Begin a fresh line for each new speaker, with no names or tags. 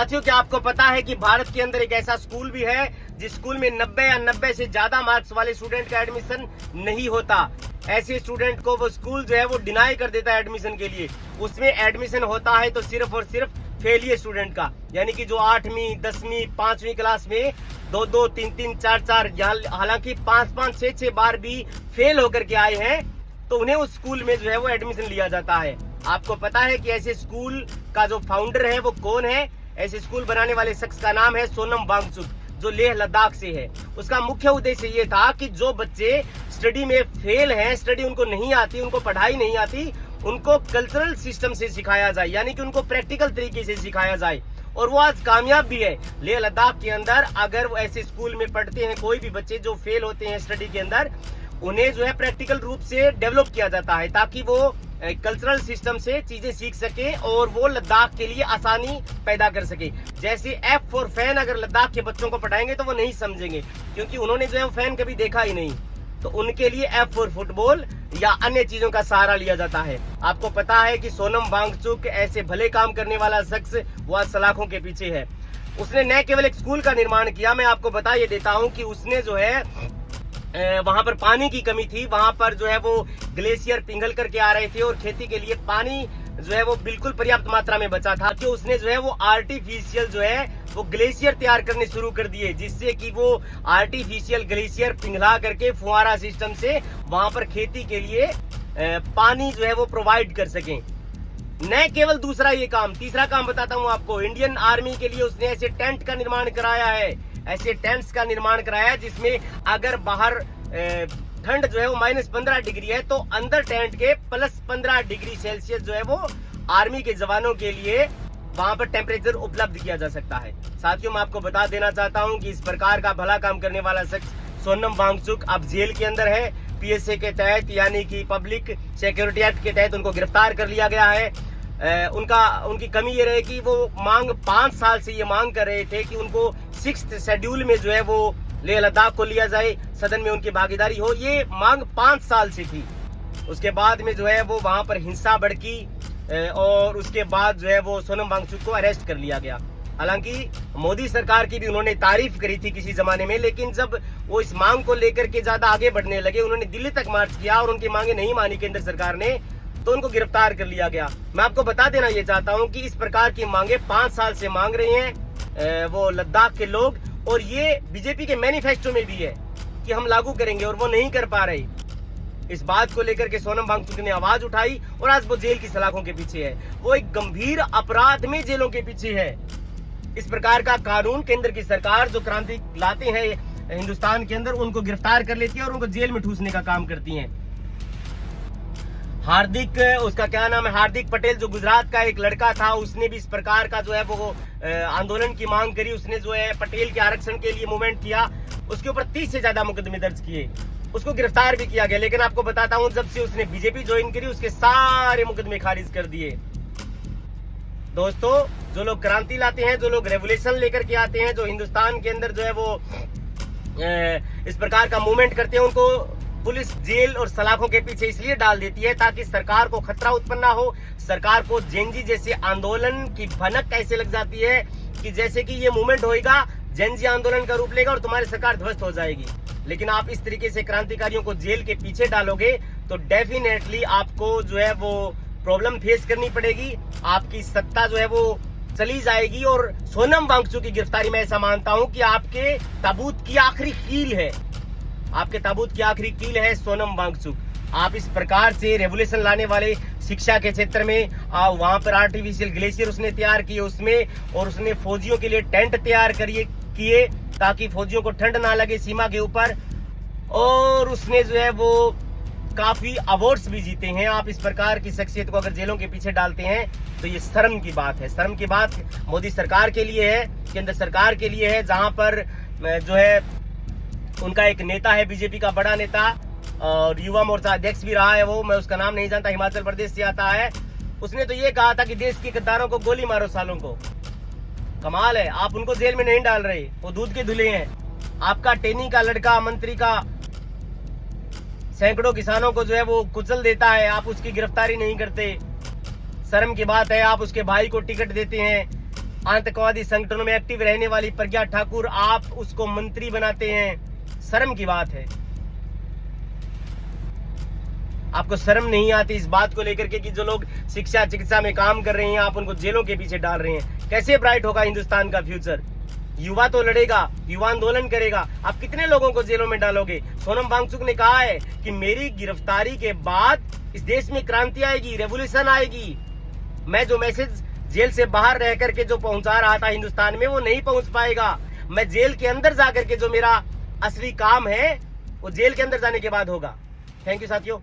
साथियों, क्या आपको पता है कि भारत के अंदर एक ऐसा स्कूल भी है जिस स्कूल में 90 या 90 से ज्यादा मार्क्स वाले स्टूडेंट का एडमिशन नहीं होता। ऐसे स्टूडेंट को वो स्कूल जो है वो डिनाई कर देता है एडमिशन के लिए। उसमें एडमिशन होता है तो सिर्फ और सिर्फ फेलियर स्टूडेंट का, यानी कि जो 8वीं 10वीं 5वीं क्लास में 2-2 3-3 4-4 हालांकि 5-5 6-6 बार भी फेल होकर के आए हैं, तो उन्हें उस स्कूल में जो है वो एडमिशन लिया जाता है। आपको पता है कि ऐसे स्कूल का जो फाउंडर है वो कौन है? ऐसे स्कूल बनाने वाले शख्स का नाम है सोनम वांगचुक, जो लेह लद्दाख से है। उसका मुख्य उद्देश्य ये था कि जो बच्चे स्टडी में फेल हैं, स्टडी उनको नहीं आती, उनको पढ़ाई नहीं आती, उनको कल्चरल सिस्टम से सिखाया जाए, यानी कि उनको प्रैक्टिकल तरीके से सिखाया जाए। और वो आज कामयाब भी है। लेह लद्दाख के अंदर अगर वो ऐसे स्कूल में पढ़ते हैं कोई भी बच्चे जो फेल होते हैं स्टडी के अंदर, उन्हें जो है प्रैक्टिकल रूप से डेवलप किया जाता है ताकि वो कल्चरल सिस्टम से चीजें सीख सके और वो लद्दाख के लिए आसानी पैदा कर सके। जैसे एफ फॉर फैन अगर लद्दाख के बच्चों को पढ़ाएंगे तो वो नहीं समझेंगे, क्योंकि उन्होंने जो है फैन कभी देखा ही नहीं। तो उनके लिए एफ फॉर फुटबॉल या अन्य चीजों का सहारा लिया जाता है। आपको पता है कि सोनम वांगचुक ऐसे भले काम करने वाला शख्स वो आज सलाखों के पीछे है। उसने न केवल एक स्कूल का निर्माण किया, मैं आपको बता ये देता हूँ कि उसने जो है वहां पर पानी की कमी थी, वहां पर जो है वो ग्लेशियर पिघल करके आ रहे थे और खेती के लिए पानी जो है वो बिल्कुल पर्याप्त मात्रा में बचा था। तो उसने जो है वो आर्टिफिशियल जो है वो ग्लेशियर तैयार करने शुरू कर दिए, जिससे कि वो आर्टिफिशियल ग्लेशियर पिघला करके फुहारा सिस्टम से वहां पर खेती के लिए पानी जो है वो प्रोवाइड कर सकें। न केवल दूसरा ये काम, तीसरा काम बताता हूँ आपको। इंडियन आर्मी के लिए उसने ऐसे टेंट का निर्माण कराया है, ऐसे टेंट्स का निर्माण कराया है जिसमें अगर बाहर ठंड जो है वो -15 डिग्री है तो अंदर टेंट के +15 डिग्री सेल्सियस जो है वो आर्मी के जवानों के लिए वहां पर टेम्परेचर उपलब्ध किया जा सकता है। साथियों, मैं आपको बता देना चाहता हूं कि इस प्रकार का भला काम करने वाला शख्स सोनम वांगचुक अब जेल के अंदर है। PSA के तहत यानी कि पब्लिक सिक्योरिटी एक्ट के तहत उनको गिरफ्तार कर लिया गया है। उनकी कमी ये रहे कि वो मांग 5 साल से ये मांग कर रहे थे कि उनको 6th शेड्यूल में जो है वो लेह लद्दाख को लिया जाए, सदन में उनकी भागीदारी हो। ये मांग 5 साल से थी। उसके बाद में जो है वो वहां पर हिंसा भड़की और उसके बाद जो है वो सोनम वांगचुक को अरेस्ट कर लिया गया। हालांकि मोदी सरकार की भी उन्होंने तारीफ करी थी किसी जमाने में, लेकिन जब वो इस मांग को लेकर के ज्यादा आगे बढ़ने लगे, उन्होंने दिल्ली तक मार्च किया और उनकी मांगे नहीं मानी केंद्र सरकार ने, तो उनको गिरफ्तार कर लिया गया। मैं आपको बता देना ये चाहता हूँ कि इस प्रकार की मांगे 5 साल से मांग रहे हैं वो लद्दाख के लोग, और ये बीजेपी के मैनिफेस्टो में भी है कि हम लागू करेंगे, और वो नहीं कर पा रहे। इस बात को लेकर के सोनम वांगचुक ने आवाज उठाई और आज वो जेल की सलाखों के पीछे है। वो एक गंभीर अपराध में जेलों के पीछे है। इस प्रकार का कानून केंद्र की सरकार जो क्रांति लाते हैं हिंदुस्तान के अंदर, उनको गिरफ्तार कर लेती है और उनको जेल में ठूसने का काम करती है। हार्दिक, उसका क्या नाम है, हार्दिक पटेल, जो गुजरात का एक लड़का था, उसने भी इस प्रकार का जो है वो आंदोलन की मांग करी। उसने जो है पटेल के आरक्षण के लिए मूवमेंट किया। उसके ऊपर 30 से ज्यादा मुकदमे दर्ज किए, उसको गिरफ्तार भी किया गया। लेकिन आपको बताता हूं, जब से उसने बीजेपी ज्वाइन करी उसके सारे मुकदमे खारिज कर दिए। दोस्तों, जो लोग क्रांति लाते हैं, जो लोग रेवोल्यूशन लेकर के आते हैं, जो हिंदुस्तान के अंदर जो है वो इस प्रकार का मूवमेंट करते हैं, उनको पुलिस जेल और सलाखों के पीछे इसलिए डाल देती है ताकि सरकार को खतरा उत्पन्न ना हो। सरकार को जेनजी जैसे आंदोलन की भनक कैसे लग जाती है कि जैसे कि ये मूवमेंट होएगा, जेनजी आंदोलन का रूप लेगा और तुम्हारी सरकार ध्वस्त हो जाएगी। लेकिन आप इस तरीके से क्रांतिकारियों को जेल के पीछे डालोगे तो डेफिनेटली आपको जो है वो प्रॉब्लम फेस करनी पड़ेगी। आपकी सत्ता जो है वो चली जाएगी। और सोनम वांगचुक की गिरफ्तारी मैं ऐसा मानता हूं कि आपके ताबूत की आखिरी कील है, आपके ताबूत की आखिरी कील है सोनम वांगचुक। आप इस प्रकार से रेवोल्यूशन लाने वाले शिक्षा के क्षेत्र में वहां पर आर्टिफिशियल ग्लेशियर उसने तैयार किए उसमें, और उसने फौजियों के लिए टेंट तैयार किए ताकि फौजियों को ठंड ना लगे सीमा के ऊपर, और उसने जो है वो काफी अवार्ड्स भी जीते हैं। आप इस प्रकार की शख्सियत को अगर जेलों के पीछे डालते हैं तो ये शर्म की बात है। शर्म की बात मोदी सरकार के लिए है, केंद्र सरकार के लिए है, जहां पर जो है उनका एक नेता है बीजेपी का बड़ा नेता और युवा मोर्चा अध्यक्ष भी रहा है वो, मैं उसका नाम नहीं जानता, हिमाचल प्रदेश से आता है। उसने तो ये कहा था कि देश के गद्दारों को गोली मारो सालों को। कमाल है, आप उनको जेल में नहीं डाल रहे, वो दूध के धुले हैं। आपका टेनी का लड़का मंत्री का सैकड़ों किसानों को जो है वो कुचल देता है, आप उसकी गिरफ्तारी नहीं करते। शर्म की बात है, आप उसके भाई को टिकट देते हैं आतंकवादी संगठनों में एक्टिव रहने वाली प्रज्ञा ठाकुर, आप उसको मंत्री बनाते हैं। शर्म की बात है। आपको शर्म नहीं आती इस बात को लेकर के कि जो लोग शिक्षा चिकित्सा में काम कर रहे हैं आप उनको जेलों के पीछे डाल रहे हैं। कैसे ब्राइट होगा हिंदुस्तान का फ्यूचर? युवा तो लड़ेगा, युवा आंदोलन करेगा। आप कितने लोगों को जेलों में डालोगे? सोनम वांगचुक ने कहा है कि मेरी गिरफ्तारी के बाद इस देश में क्रांति आएगी, रेवोल्यूशन आएगी। मैं जो मैसेज जेल से बाहर रह करके जो पहुंचा रहा था हिंदुस्तान में, वो नहीं पहुंच पाएगा। मैं जेल के अंदर जाकर के जो मेरा असली काम है वो जेल के अंदर जाने के बाद होगा। थैंक यू साथियों।